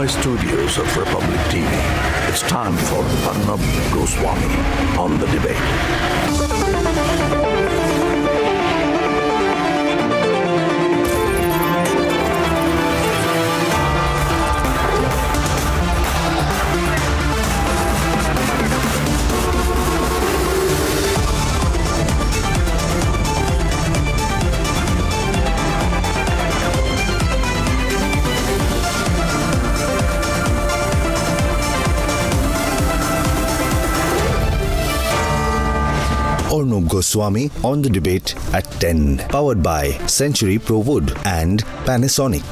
Mumbai studios of Republic TV, it's time for Arnab Goswami on the debate. Arnab Goswami on the debate at 10. Powered by Century Pro Wood and Panasonic.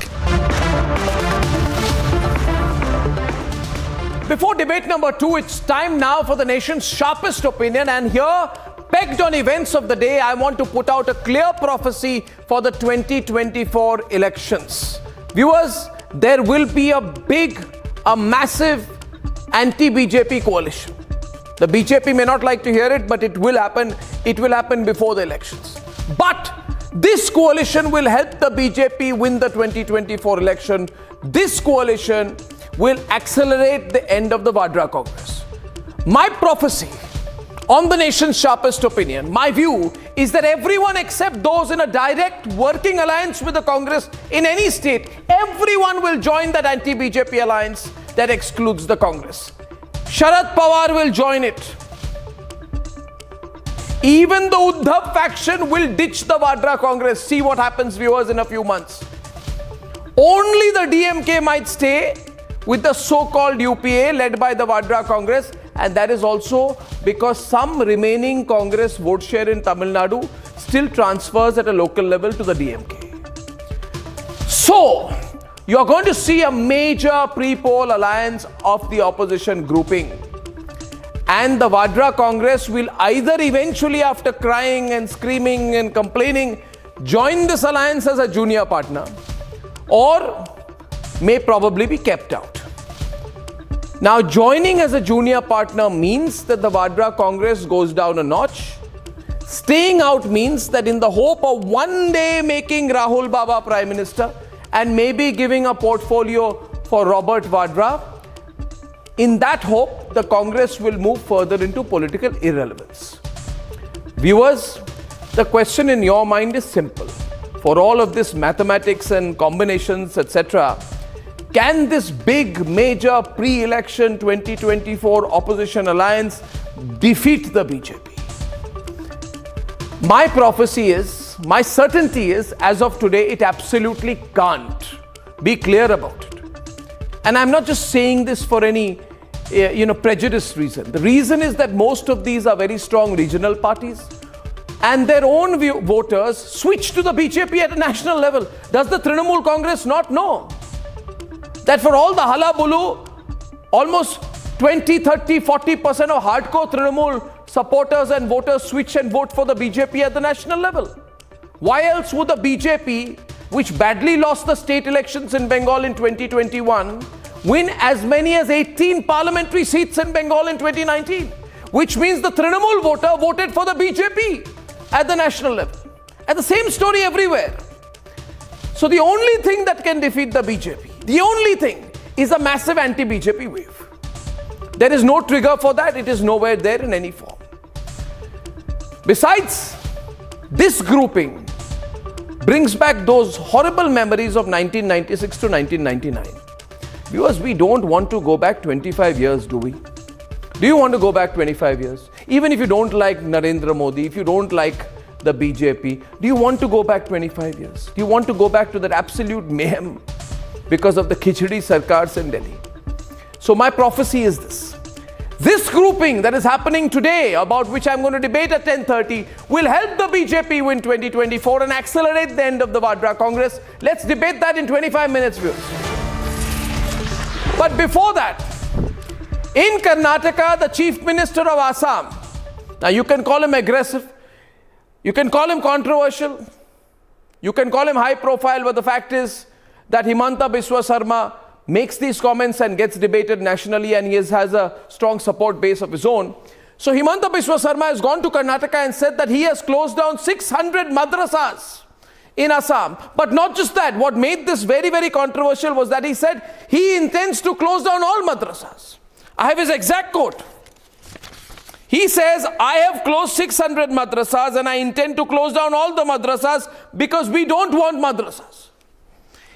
Before debate number 2, it's time now for the nation's sharpest opinion. And here, pegged on events of the day, I want to put out a clear prophecy for the 2024 elections. Viewers, there will be a massive anti-BJP coalition. The BJP may not like to hear it, but it will happen. It will happen before the elections. But this coalition will help the BJP win the 2024 election. This coalition will accelerate the end of the Vadra Congress. My prophecy on the nation's sharpest opinion, my view is that everyone except those in a direct working alliance with the Congress in any state, everyone will join that anti-BJP alliance that excludes the Congress. Sharad Pawar will join it. Even the Uddhav faction will ditch the Vadra Congress. See what happens, viewers, in a few months. Only the DMK might stay with the so-called UPA led by the Vadra Congress, and that is also because some remaining Congress vote share in Tamil Nadu still transfers at a local level to the DMK. So, you are going to see a major pre-poll alliance of the opposition grouping. And the Vadra Congress will either eventually, after crying and screaming and complaining, join this alliance as a junior partner, or may probably be kept out. Now, joining as a junior partner means that the Vadra Congress goes down a notch. Staying out means that in the hope of one day making Rahul Baba Prime Minister, and maybe giving a portfolio for Robert Vadra, in that hope, the Congress will move further into political irrelevance. Viewers, the question in your mind is simple. For all of this mathematics and combinations, etc., can this big, major pre-election 2024 opposition alliance defeat the BJP? My prophecy is, my certainty is, as of today, it absolutely can't. Be clear about it. And I'm not just saying this for any, prejudice reason. The reason is that most of these are very strong regional parties, and their own voters switch to the BJP at a national level. Does the Trinamool Congress not know that for all the hullabaloo, almost 20, 30, 40% of hardcore Trinamool supporters and voters switch and vote for the BJP at the national level? Why else would the BJP, which badly lost the state elections in Bengal in 2021, win as many as 18 parliamentary seats in Bengal in 2019? Which means the Trinamool voter voted for the BJP at the national level. And the same story everywhere. So the only thing that can defeat the BJP, the only thing, is a massive anti-BJP wave. There is no trigger for that. It is nowhere there in any form. Besides, this grouping brings back those horrible memories of 1996 to 1999. Viewers, we don't want to go back 25 years, do we? Do you want to go back 25 years? Even if you don't like Narendra Modi, if you don't like the BJP, do you want to go back 25 years? Do you want to go back to that absolute mayhem because of the Khichdi Sarkars in Delhi? So my prophecy is this. This grouping that is happening today, about which I'm going to debate at 10:30, will help the BJP win 2024 and accelerate the end of the Vadra Congress. Let's debate that in 25 minutes, viewers. But before that, in Karnataka, the Chief Minister of Assam, now you can call him aggressive, you can call him controversial, you can call him high profile, but the fact is that Himanta Biswa Sarma makes these comments and gets debated nationally, and he has a strong support base of his own. So Himanta Biswa Sarma has gone to Karnataka and said that he has closed down 600 madrasas in Assam. But not just that, what made this very, very controversial was that he said he intends to close down all madrasas. I have his exact quote. He says, I have closed 600 madrasas and I intend to close down all the madrasas because we don't want madrasas.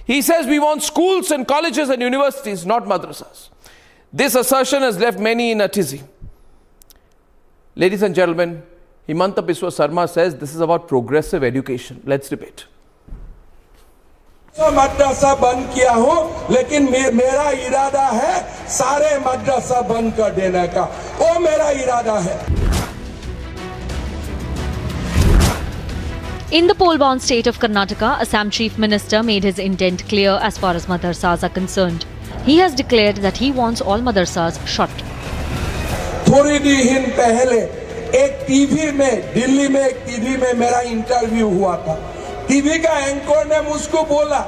He says we want schools and colleges and universities, not madrasas. This assertion has left many in a tizzy. Ladies and gentlemen, Himanta Biswa Sarma says this is about progressive education. Let's debate. Madrasa बंद किया हूं, लेकिन मेरा इरादा है सारे मद्रासा बंद कर देने का, वो मेरा इरादा है. In the poll-bound state of Karnataka, Assam Chief Minister made his intent clear as far as madrasas are concerned. He has declared that he wants all madrasas shut. थोड़ी दिन पहले एक टीवी में, दिल्ली में एक टीवी में मेरा इंटरव्यू हुआ था. टीवी का एंकर ने मुझको बोला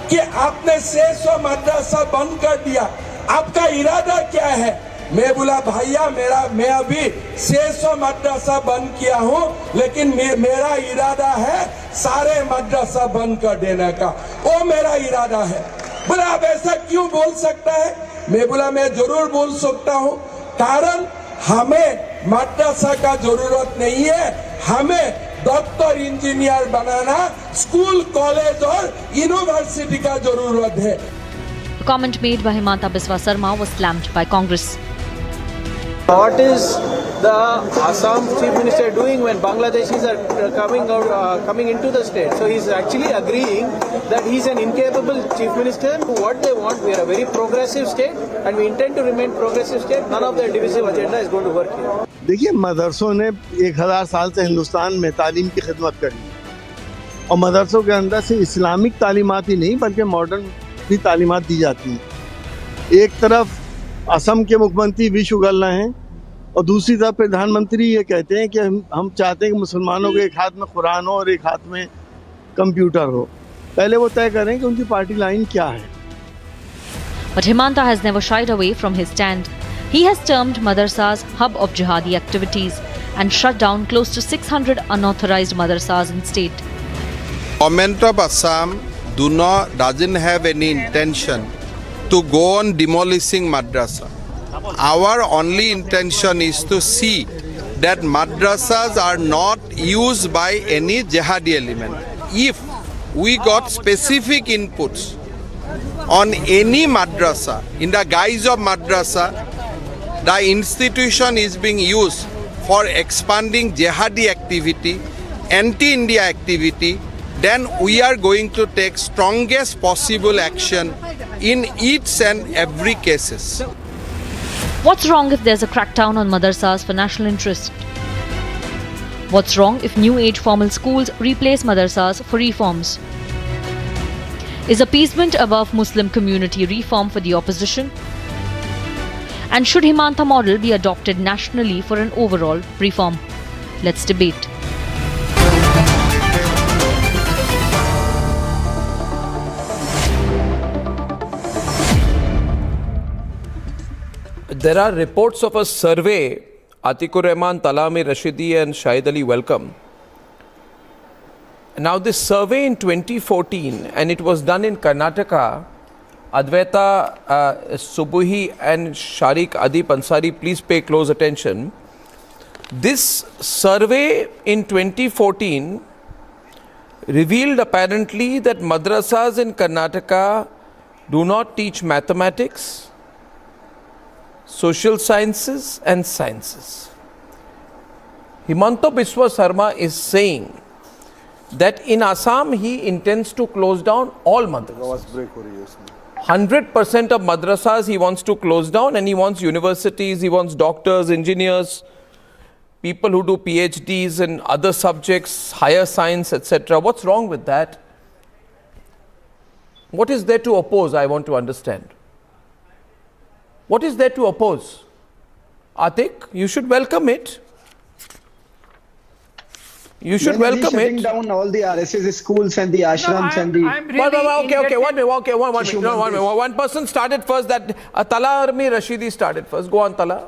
कि आपने 600 मद्रासा बंद कर दिया, आपका इरादा क्या है? मैं बोला भैया मैं अभी 600 मद्रासा बंद किया हूं, लेकिन मेरा इरादा है सारे मद्रासा बंद कर देने का, वो मेरा इरादा है. बोला आप ऐसा क्यों बोल सकता है? मैं बोला मैं जरूर बोल सकता हूं, कारण हमें मद्रासा का जरूरत नहीं है, हमें डॉक्टर इंजीनियर बनाना, स्कूल कॉलेज और यूनिवर्सिटी का जरूरत है. The comment made by Himanta Biswa Sarma was slammed by Congress. What is the Assam Chief Minister doing when Bangladeshis are coming into the state? So he's actually agreeing that he's an incapable Chief Minister. What they want, we are a very progressive state and we intend to remain progressive state. None of their divisive agenda is going to work here. देखिए, मदरसों ने 1000 साल से हिंदुस्तान में तालीम की खिदमत करी और मदरसों के अंदर से इस्लामिक तालीमात ही नहीं बल्कि मॉडर्न भी तालीमात दी जाती हैं. एक तरफ असम के मुख्यमंत्री विश उगल रहे हैं और दूसरी तरफ प्रधानमंत्री ये कहते हैं कि हम चाहते हैं कि मुसलमानों के एक हाथ में कुरान हो और एक हाथ में कंप्यूटर हो. पहले वो तय करें कि उनकी पार्टी लाइन क्या है. But Himanta has never shied away from his stand. He has termed madrasas hub of jihadi activities and shut down close to 600 unauthorized madrasas in state. Government of Assam doesn't have any intention to go on demolishing madrasa. Our only intention is to see that madrasas are not used by any jihadi element. If we got specific inputs on any madrasa, in the guise of madrasa, the institution is being used for expanding jihadi activity, anti-India activity, then we are going to take strongest possible action in each and every cases. What's wrong if there's a crackdown on madrasas for national interest? What's wrong if new age formal schools replace madrasas for reforms? Is appeasement above Muslim community reform for the opposition? And should Himanta model be adopted nationally for an overall reform? Let's debate. There are reports of a survey. Atikur Rahman, Talami Rashidi and Shahid Ali, welcome. Now this survey in 2014, and it was done in Karnataka. Advaita Subuhi and Sharik Adip Ansari, please pay close attention. This survey in 2014 revealed apparently that madrasas in Karnataka do not teach mathematics, social sciences and sciences. Himanta Biswa Sarma is saying that in Assam he intends to close down all madrasas. 100% of madrasas he wants to close down, and he wants universities, he wants doctors, engineers, people who do PhDs in other subjects, higher science, etc. What's wrong with that? What is there to oppose? I want to understand. What is there to oppose? Atik, you should welcome it. You should welcome it. Shutting down all the RSS schools and the ashrams and the... One person started first. That Tala Armi Rashidi started first. Go on, Tala.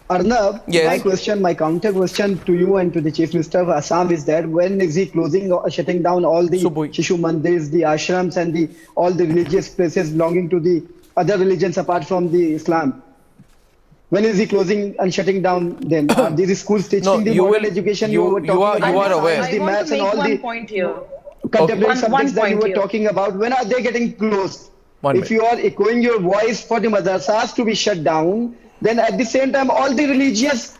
Arnab, Yes. my counter question to you and to the Chief Minister of Assam is that when is he closing or shutting down all the Subui. Shishu Mandirs, the ashrams, and all the religious places belonging to the other religions apart from the Islam? When is he closing and shutting down them? Are these schools teaching No, the you modern will- education you- were you talking are- about? you are the aware. science, I the want maths, to and make all one the point here. contemporary One subjects that you point were here. talking about. When are they getting closed? One If you are echoing your voice for the madrasas to be shut down, then at the same time all the religious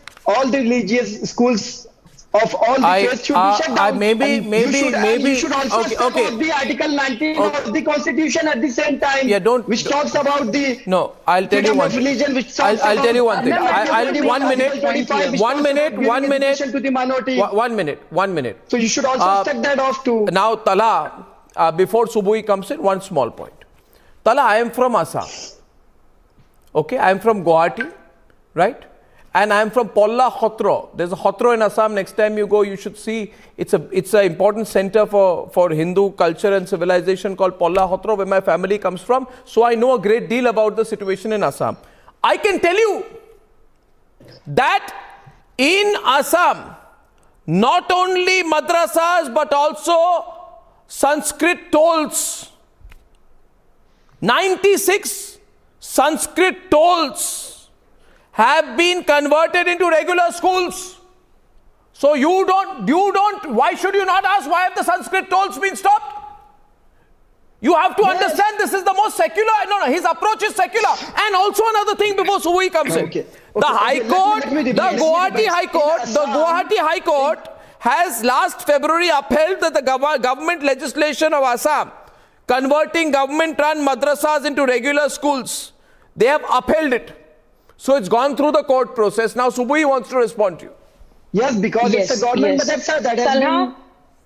schools of all the faiths should be shut down. maybe- And maybe- you should also okay, step okay. up the Article 19 Okay. of the Constitution at the same time, Yeah, don't- which talks about the No, I'll tell you freedom one of thing. religion, which I'll talks tell you one about thing. Article I'll 21, one minute, Article 25, which one talks minute, about giving one minute, education to the minority. one minute. So you should also step that off too. Now, Tala, before Subui comes in, one small point. Tala, I am from Assam. Okay, I am from Guwahati, right? And I am from Polla Khotro. There's a Khotro in Assam. Next time you go, you should see. It's an important center for Hindu culture and civilization called Polla Khotro, where my family comes from. So I know a great deal about the situation in Assam. I can tell you that in Assam, not only madrasas but also Sanskrit tolls, 96 Sanskrit tolls have been converted into regular schools. So why should you not ask why have the Sanskrit tolls been stopped? You have to understand this is the most secular, his approach is secular. And also another thing before Subui comes in. The High Court, the Guwahati High Court has last February upheld that the government legislation of Assam converting government-run madrasas into regular schools. They have upheld it. So it's gone through the court process. Now Subui wants to respond to you. Yes, because it's a government madrasa that has been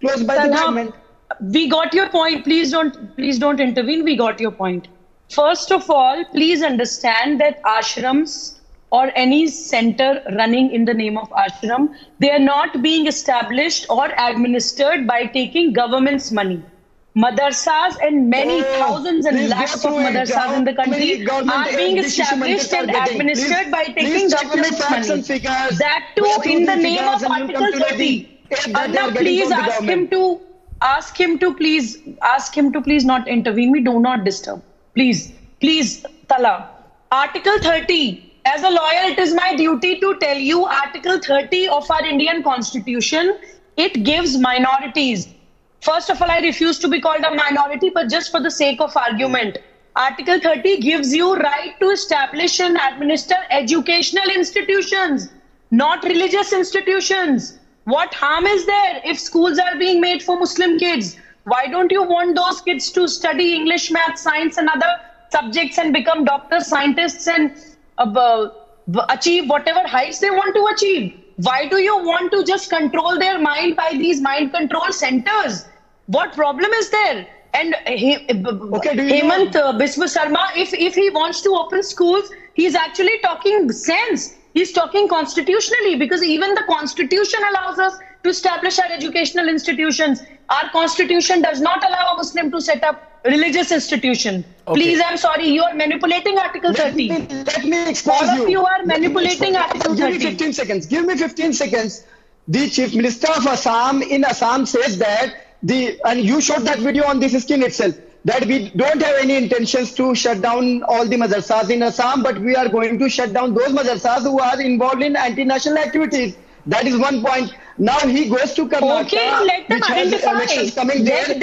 closed by the government. We got your point. Please don't intervene. We got your point. First of all, please understand that ashrams or any center running in the name of ashram, they are not being established or administered by taking government's money. Madrasas and many thousands and lakhs of madrasas in the country are being established and administered by taking government's money. That too in the name of Article 30. Arnab, please ask him to please not intervene. We do not disturb. Please, Tala. Article 30. As a lawyer, it is my duty to tell you Article 30 of our Indian Constitution. It gives minorities. First of all, I refuse to be called a minority, but just for the sake of argument, Article 30 gives you right to establish and administer educational institutions, not religious institutions. What harm is there if schools are being made for Muslim kids? Why don't you want those kids to study English, math, science and other subjects and become doctors, scientists and achieve whatever heights they want to achieve? Why do you want to just control their mind by these mind control centers? What problem is there? And Hemant Biswa Sarma, if he wants to open schools, he's actually talking sense. He's talking constitutionally, because even the Constitution allows us to establish our educational institutions. Our Constitution does not allow a Muslim to set up religious institution. Please, I'm sorry, you are manipulating Article 30. Let me expose All of you are manipulating Article 30. Give me 15 seconds. Give me 15 seconds. The Chief Minister of Assam in Assam says that and you showed that video on this screen itself, that we don't have any intentions to shut down all the madrasas in Assam, but we are going to shut down those madrasas who are involved in anti-national activities. That is one point. Now he goes to Karnataka, Okay, let them which has identify. elections coming there. Let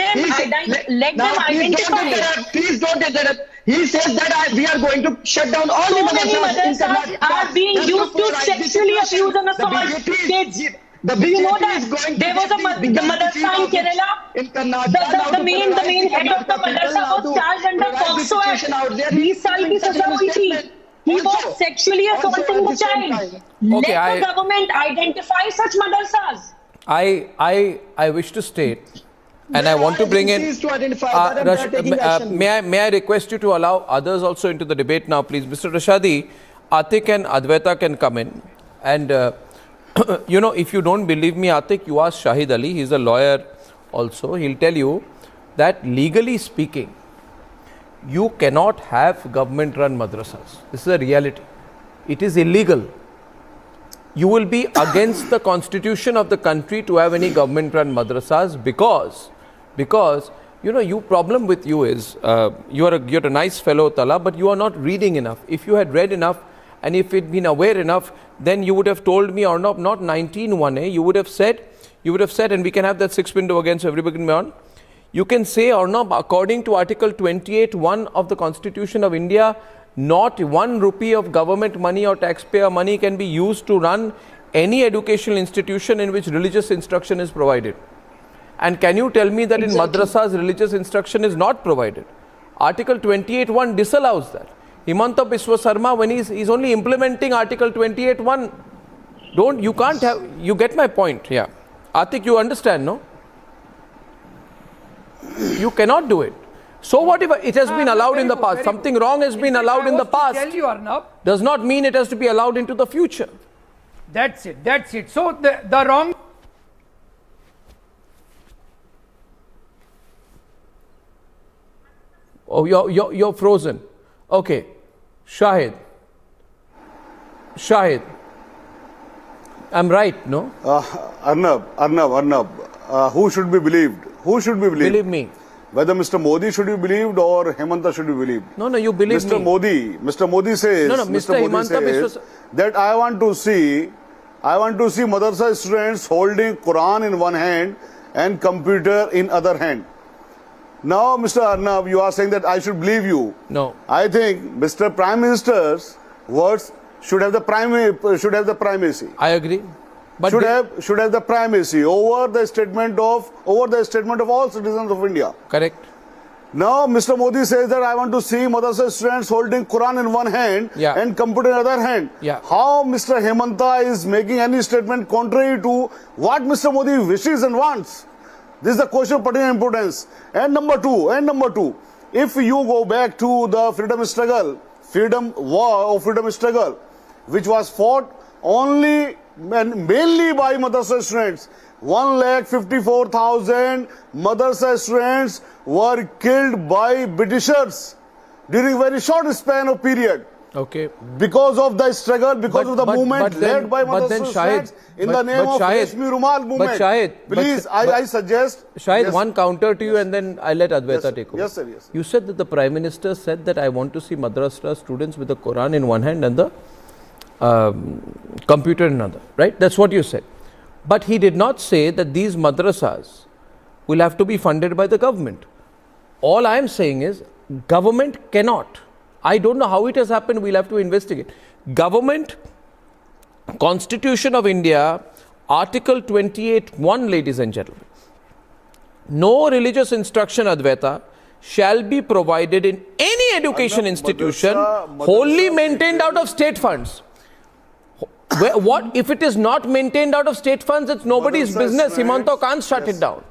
them identify. Please don't interrupt. He says that we are going to shut down all So the many madrasas are being used to sexually abuse and assault kids. Do you know that there was a madrasa in Kerala? The main head of the madrasa was charged under POCSO Act. 20 साल की सजा हुई थी. He was sexually assaulting the child. Let the government identify such madrasas. I wish to state, and I want to bring in. May I request you to allow others also into the debate now, please? Mr. Rashadi, Atik and Advaita can come in, and if you don't believe me, Atik, you ask Shahid Ali. He's a lawyer also. He'll tell you that legally speaking, you cannot have government-run madrasas. This is a reality. It is illegal. you will be against the constitution of the country to have any government-run madrasas because you know, your problem with you is you're a nice fellow, Tala, but you are not reading enough. If you had read enough and if you'd been aware enough, then you would have told me, Arnab, not 19(1)(a), you would have said, and we can have that 6 window again so everybody can be on. You can say, Arnab, according to Article 28(1) of the Constitution of India, not 1 rupee of government money or taxpayer money can be used to run any educational institution in which religious instruction is provided. And can you tell me that in madrasas religious instruction is not provided? Article 28(1) disallows that. Himanta Biswa Sarma, when he's only implementing Article 28(1), you can't have, you get my point, yeah. Atik, you understand, no? You cannot do it. So what if it has been allowed in the past? Something wrong has been allowed in the past. Tell you, Arnab, does not mean it has to be allowed into the future. That's it. So the wrong. Oh, you're frozen. Okay. Shahid. I'm right, no? Arnab. Who should be believed? Believe me. Whether Mr. Modi should be believed or Hemanta should be believed. No, you believe me. Mr. Modi says, Mr. Hemanta Biswa that I want to see Madrasa students holding Quran in one hand and computer in other hand. Now, Mr. Arnab, you are saying that I should believe you. No. I think Mr. Prime Minister's words should have the primacy. I agree. But should have the primacy over the statement of all citizens of India. Correct. Now, Mr. Modi says that I want to see Madrasa students holding Quran in one hand and computer in other hand. Yeah. How Mr. Hemanta is making any statement contrary to what Mr. Modi wishes and wants? This is the question of particular importance. And number two, if you go back to the freedom struggle, which was fought only and mainly by Madrasa students, 1,54,000 Madrasa students were killed by Britishers during a very short span of period. Okay. Because of the struggle, of the movement led by Madrasa students in the name of Kashmir Rumal movement. But Shahid, please, I suggest. Shahid, yes, one counter to you and then I'll let Advaita take over. Yes, sir, yes. You said that the Prime Minister said that I want to see Madrasa students with the Quran in one hand and the computer in another, right? That's what you said. But he did not say that these madrasas will have to be funded by the government. All I am saying is government cannot. I don't know how it has happened. We'll have to investigate. Government, Constitution of India, Article 28(1), ladies and gentlemen. No religious instruction, Advaita, shall be provided in any education institution wholly maintained out of state funds. What if it is not maintained out of state funds? It's nobody's business. Himanta can't shut it down.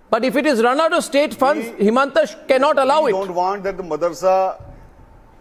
But if it is run out of state funds, Himanta cannot allow it. We don't want that the madrasa.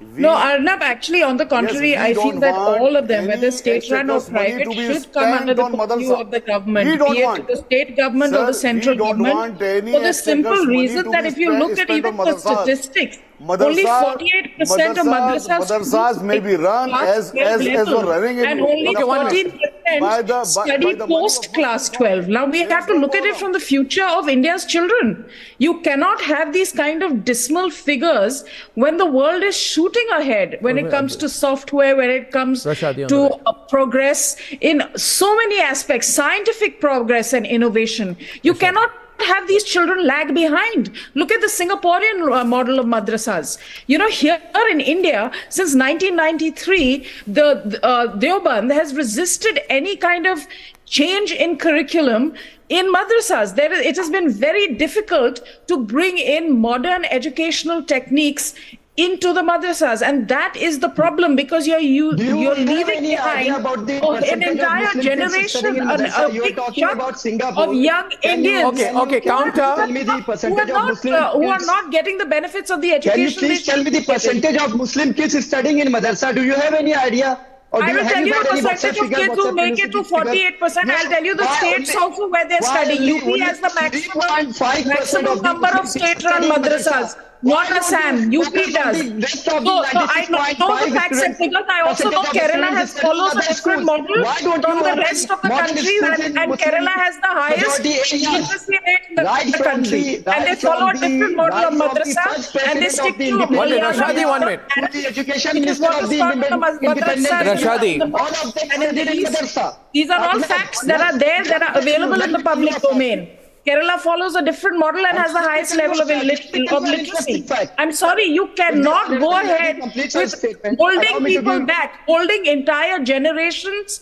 No, Arnab, actually, on the contrary, I feel that all of them, whether state-run or private, should come under the purview of the government, be it the state government or the central government, for the simple reason that if you look at even the statistics, only 48% of madrasas may be run as were running in, and only 14% study post class 12. Now we have to look at it from the future of India's children. You cannot have these kind of dismal figures when the world is shooting ahead, when it comes to software, when it comes to progress in so many aspects, scientific progress and innovation. You cannot have these children lag behind. Look at the Singaporean model of madrasas. You know, here in India, since 1993, the Deoband has resisted any kind of change in curriculum in madrasas. It has been very difficult to bring in modern educational techniques into the madrasas, and that is the problem, because you're leaving behind an entire generation, a big chunk of young Indians. Okay, counter. Who are not getting the benefits of the education. Can you please tell me the percentage of Muslim kids studying in madrasa? Do you have any idea? I will tell you the percentage of kids who make it to 48%. I'll tell you the states also where they're studying. UP has the maximum number of state-run madrasas. not Assam. UP does. So I know the facts and figures. I also know Kerala follows a different model from the rest of the country, and Kerala has the highest literacy rate in the country. And they follow a different model of madrasa, and they stick to Rashadi, 1 minute. Education Minister of the Independent Rashadi. These are all facts that are there, that are available in the public domain. Kerala follows a different model and has the highest level of literacy. I'm sorry, you cannot go ahead with holding people back, holding entire generations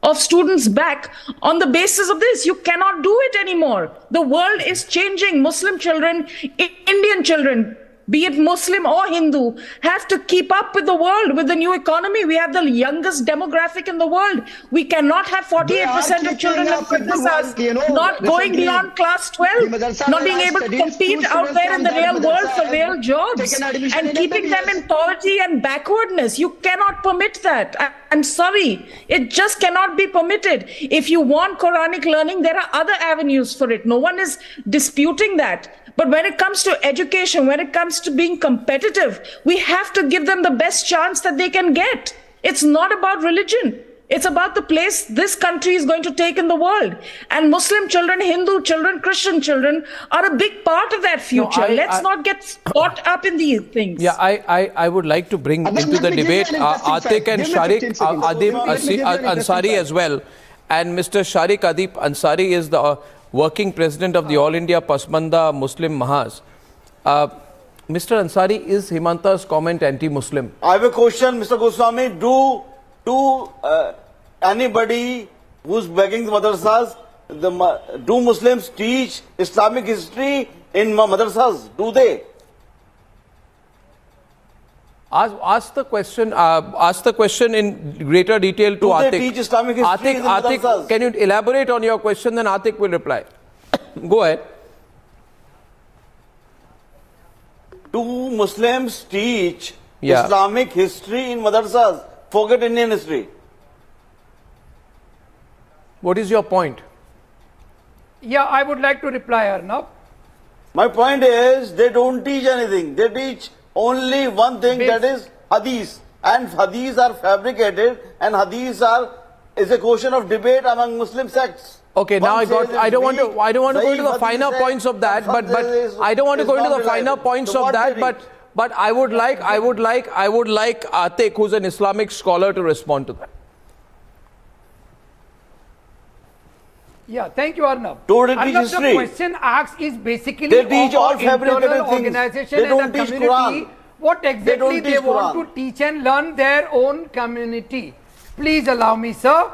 of students back on the basis of this. You cannot do it anymore. The world is changing. Muslim children, Indian children, be it Muslim or Hindu, have to keep up with the world, with the new economy. We have the youngest demographic in the world. We cannot have 48% of children in madrasas not going beyond class 12, not being able to compete out there in the real world for real jobs, and keeping them in poverty and backwardness. You cannot permit that. I'm sorry, it just cannot be permitted. If you want Quranic learning, there are other avenues for it. No one is disputing that. But when it comes to education, when it comes to being competitive, we have to give them the best chance that they can get. It's not about religion. It's about the place this country is going to take in the world. And Muslim children, Hindu children, Christian children are a big part of that future. Let's not get caught up in these things. Yeah, I would like to bring into the debate Atik and Sharik Adib Ansari as well. And Mr. Sharik Adib Ansari is the working president of the All India Pasmanda Muslim Mahas. Mr. Ansari, is Himanta's comment anti-Muslim? I have a question, Mr. Goswami. Do anybody who's begging the madrasas, do Muslims teach Islamic history in madrasas? Do they? Ask the question in greater detail to Atik. Do they teach Islamic history in madrasas? Atik, can you elaborate on your question, then Atik will reply. Go ahead. Do Muslims teach Islamic history in madrasas? Forget Indian history. What is your point? Yeah, I would like to reply, Arnab. My point is, they don't teach anything. They teach only one thing, that is hadith. And hadiths are fabricated, and hadiths is a question of debate among Muslim sects. Okay, now I don't want to go into the finer points of that, but I don't want to go into the finer points of that, but I would like Atik, who's an Islamic scholar, to respond to that. Yeah, thank you, Arnab. Don't teach Arnab, history. The question asked is basically they teach all fabricated internal things. organization They and don't the teach community. Quran. What exactly they want Quran. to teach and learn their own community. Please allow me, sir.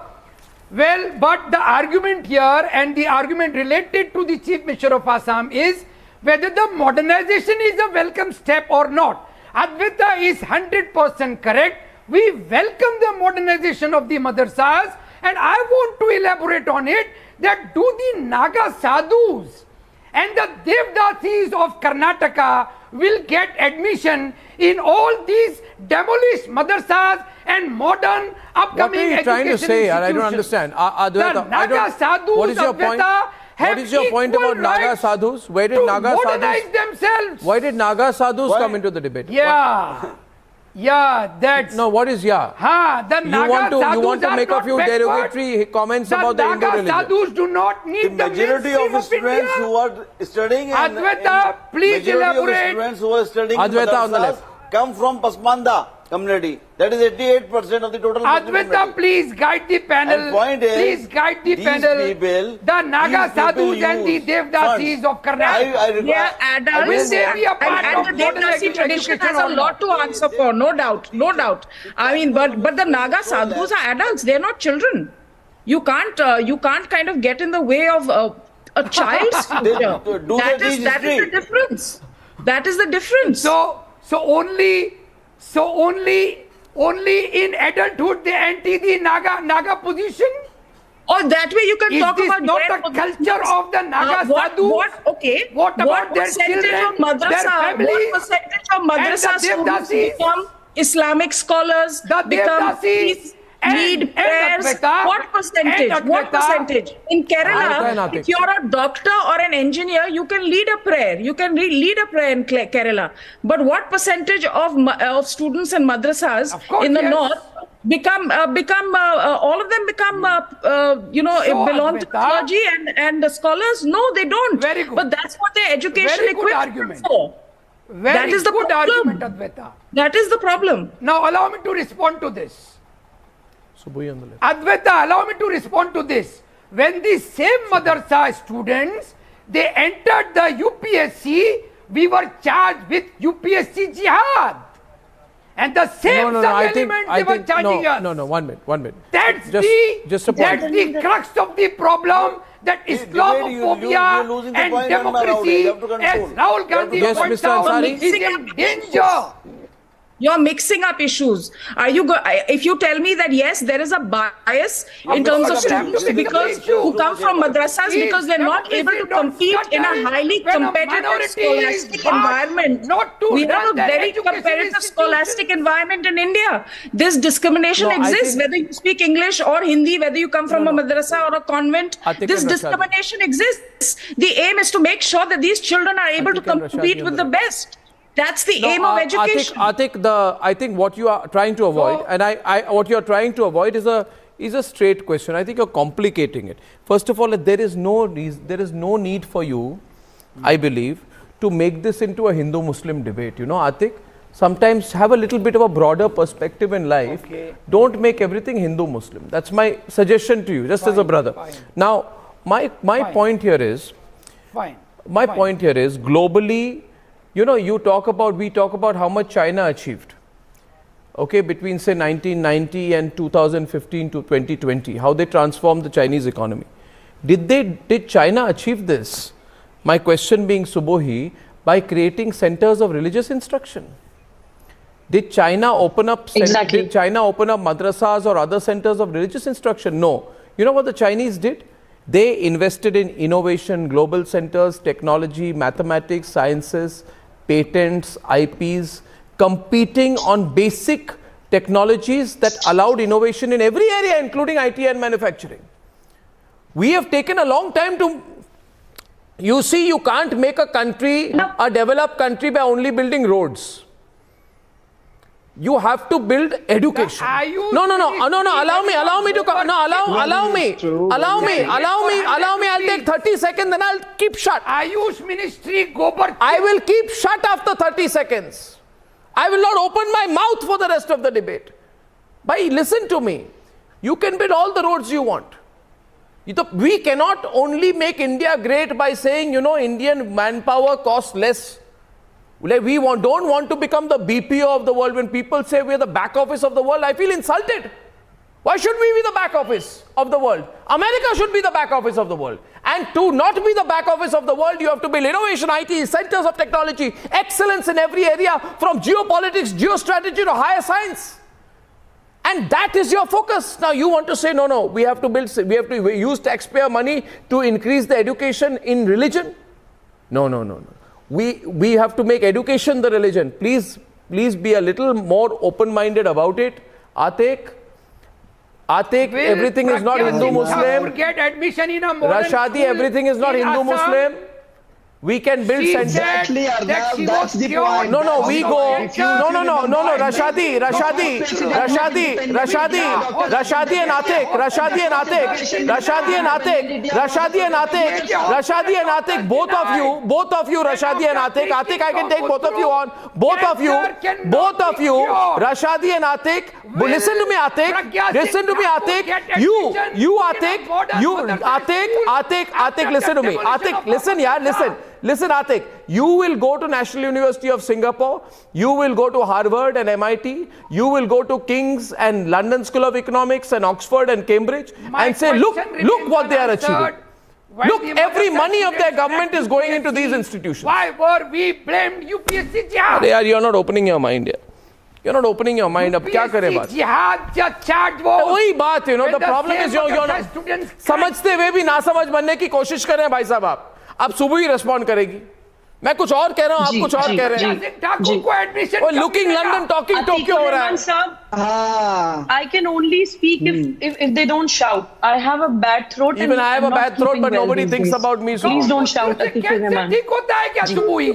Well, but the argument here and the argument related to the Chief Minister of Assam is whether the modernization is a welcome step or not. Advaita is 100% correct. We welcome the modernization of the madrasas, and I want to elaborate on it, that do the Naga sadhus and the Devdasis of Karnataka will get admission in all these demolished madrasas and modern upcoming education institutions. What are you trying to say? I don't understand. The Naga sadhus, what is your point? What is your point about Naga sadhus? Where did Naga sadhus themselves? Why did Naga sadhus come into the debate? Yeah. Yeah, that's... No, what is the Naga sadhus you want to make a few derogatory comments about the Hindu religion. The Naga sadhus do not need the majority of students who are studying Advaita, please elaborate. Students who are studying Advaita on the left come from Pasmanda community. That is 88% of the total Advaita, please guide the panel. And point is, please guide the panel. The Naga sadhus and the Devdasis of Karnataka. They are adults, Will they be a part and of the Devdasi tradition has a lot to answer for, no doubt, no doubt. I mean, but the Naga sadhus are adults; they're not children. You can't kind of get in the way of a child's future. That is the difference. That is the difference. So only in adulthood they anti the Naga position? Or that way you can talk about not the culture of the Naga sadhus? What about their children, their families? What percentage of madrasa students become Islamic scholars, the Devdasis lead prayers. What percentage? What percentage? In Kerala, if you're a doctor or an engineer, you can lead a prayer. You can lead a prayer in Kerala. But what percentage of students in madrasas in the north become all of them become belong to clergy and scholars? No, they don't. Very good. But that's what their education equips them for. That is the good problem. argument, Advaita. That is the problem. Now allow me to respond to this. Advaita, allow me to respond to this. When the same madrasa students, they entered the UPSC, we were charged with UPSC jihad. And the same elements they were charging us. No, 1 minute. That's just a point. That's the crux of the problem. That Islamophobia and democracy, as Rahul Gandhi points out, is in danger. You're mixing up issues. If you tell me that yes, there is a bias in terms of students who come from madrasas because they're not able to compete in a highly competitive scholastic environment. We have a very competitive scholastic environment in India. This discrimination exists, whether you speak English or Hindi, whether you come from a madrasa or a convent. This discrimination exists. The aim is to make sure that these children are able to compete with the best. That's the aim of education. I think what you are trying to avoid, what you are trying to avoid is a straight question. I think you're complicating it. First of all, there is no need for you, I believe, to make this into a Hindu-Muslim debate. You know, Atik, sometimes have a little bit of a broader perspective in life. Don't make everything Hindu-Muslim. That's my suggestion to you, just as a brother. Now, my point here is, point here is globally. You know, we talk about how much China achieved, between say 1990 and 2015 to 2020, how they transformed the Chinese economy. Did China achieve this? My question being, Subodhi, by creating centers of religious instruction. Did China open up madrasas or other centers of religious instruction? No. You know what the Chinese did? They invested in innovation, global centers, technology, mathematics, sciences, patents, IPs, competing on basic technologies that allowed innovation in every area, including IT and manufacturing. We have taken a long time to, you see, you can't make a country, a developed country, by only building roads. You have to build education. No, allow me, I'll take 30 seconds, then I'll keep shut. Ayush Ministry, Gobar. I will keep shut after 30 seconds. I will not open my mouth for the rest of the debate. Listen to me. You can build all the roads you want. We cannot only make India great by saying, Indian manpower costs less. We don't want to become the BPO of the world. When people say we're the back office of the world, I feel insulted. Why should we be the back office of the world? America should be the back office of the world. And to not be the back office of the world, you have to build innovation, IT, centers of technology, excellence in every area, from geopolitics, geostrategy to higher science. And that is your focus. Now you want to say, no, we have to use taxpayer money to increase the education in religion? No. We have to make education the religion. Please be a little more open-minded about it. Atik, everything is not Hindu-Muslim. Get admission in a modern Rashadi, everything is not Hindu-Muslim. We can build centers. Exactly, Arnab, that's the point. We go. No, Rashadi and Atik, both of you, Rashadi and Atik, I can take both of you on, both of you, Rashadi and Atik, listen to me, Atik, listen to me, Atik, listen, Atik, you will go to National University of Singapore, you will go to Harvard and MIT, you will go to King's and London School of Economics and Oxford and Cambridge and say, look what they are achieving. Look, every money of their government is going into these institutions. Why were we blamed UPSC jihad? You're not opening your mind here. You're not opening your mind. Ab kya kare baat? Jihad charge wo. वही बात, the problem is you're not समझते हुए भी ना समझ बनने की कोशिश कर रहे हैं भाई साहब आप सुबह ही रेस्पॉन्ड करेगी मैं कुछ और कह रहा हूँ, आप कुछ और कह रहे हैं। ठाकुर को admission looking London talking Tokyo हो रहा है। I can only speak if they don't shout. I have a bad throat. Even I have a bad throat, but nobody thinks about me. So please don't shout. ठीक होता है क्या सुबुई?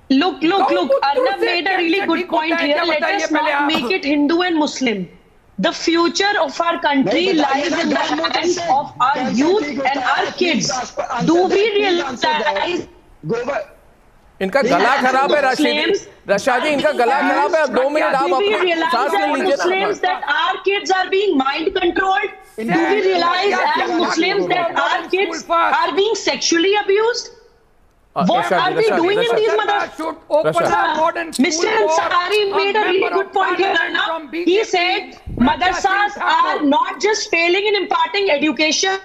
Look. Arnab made a really good point here. Let us not make it Hindu and Muslim. The future of our country lies in the hands of our youth and our kids. Do we realize? इनका गला खराब है रशा जी, इनका गला खराब है। 2 minute आप अपना सांस ले लीजिए ना। Muslims that our kids are being mind controlled? Do we realize as Muslims that our kids are being sexually abused? What are we doing in these madrasas? Mr. Ansari made a really good point here, Arnab. He said madrasas are not just failing in imparting education,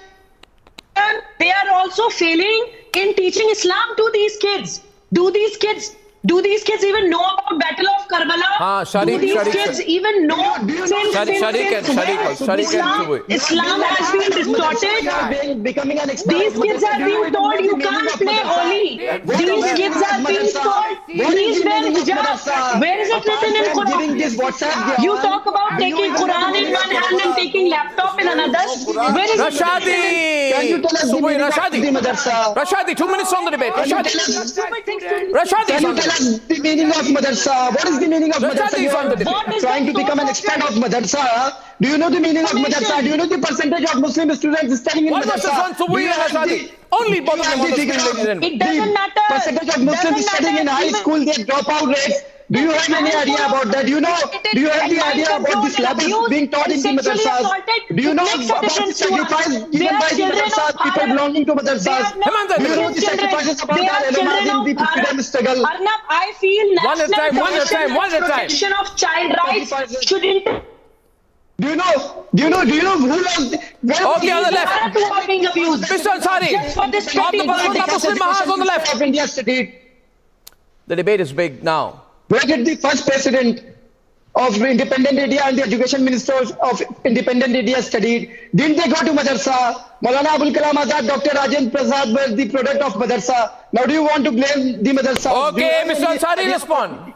they are also failing in teaching Islam to these kids. Do these kids even know about Battle of Karbala? Do these kids even know Islam has been distorted? These kids are being told you can't play Holi. These kids are being told please wear hijab. Where is it written in Quran? You talk about taking Quran in one hand and taking laptop in another. Where is it? Rashadi, 2 minutes on the debate. Rashadi, Can you tell us the meaning of madrasa? What is the meaning of madrasa? You are trying to become an expert of madrasa. Do you know the meaning of madrasa? Do you know the percentage of Muslim students studying in madrasa? Only both of them on the screen, ladies and gentlemen. It doesn't matter. Percentage of Muslims studying in high school, their dropout rates. Do you have any idea about that? Do you have any idea about the syllabus being taught in the madrasas? Do you know about the sacrifice given by the madrasas, people belonging to madrasas? Do you know the sacrifices about our ulama in the freedom struggle? Arnab, I feel One at a time. protection of child rights shouldn't. Do you know who was Okay, on the left. Mr. Ansari, Muslim Mahaz on the left. Of India studied? The debate is big now. Where did the first president of independent India and the education ministers of independent India studied? Didn't they go to madrasa? Maulana Abul Kalam Azad, Dr. Rajendra Prasad were the product of madrasa. Now do you want to blame the madrasa? Okay, Mr. Ansari, respond.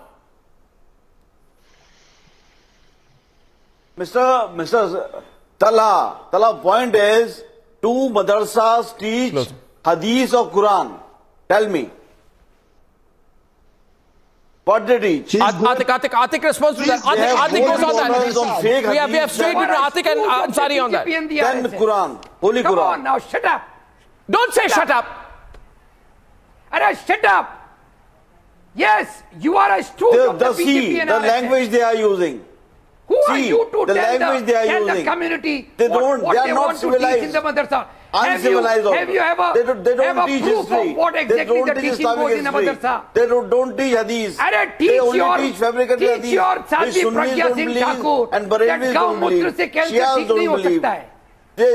Mr. Tala, point is, do madrasas teach hadith or Quran? Tell me. What they teach? Atik responds to that. Atik goes on that. We have straight between Atik and Ansari on that. Then Quran, Holy Come Quran. on now, shut up. Don't say shut up. Shut up. Yes, you are a student of the BJP and the language they are using. Who are you to the language they are tell using. the community they what are they not want civilized. to teach in the madrasa? Uncivilized Have you ever they don't teach proof history. of what exactly the teaching goes in the madrasa? They don't teach hadith. Teach they only your teach fabricated hadith. Teach your Sadhi Pragya Singh Thakur and Barelvis don't believe. Shias don't believe. They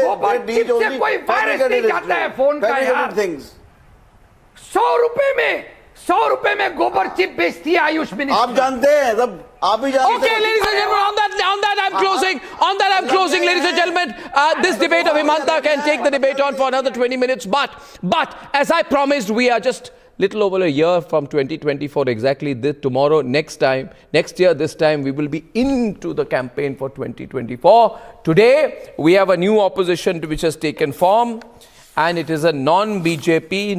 गोबर chip से कोई virus नहीं जाता है phone का यार। things. 100 रुपए में गोबर चिप बेचती है आयुष मिनिस्ट्री। आप जानते हैं सब आप ही जानते हैं। Okay, ladies and gentlemen, on that I'm closing, ladies and gentlemen. This debate of Himanta can take the debate on for another 20 minutes, but as I promised, we are just little over a year from 2024 exactly. Next year, this time we will be into the campaign for 2024. Today, we have a new opposition which has taken form, and it is a non-BJP,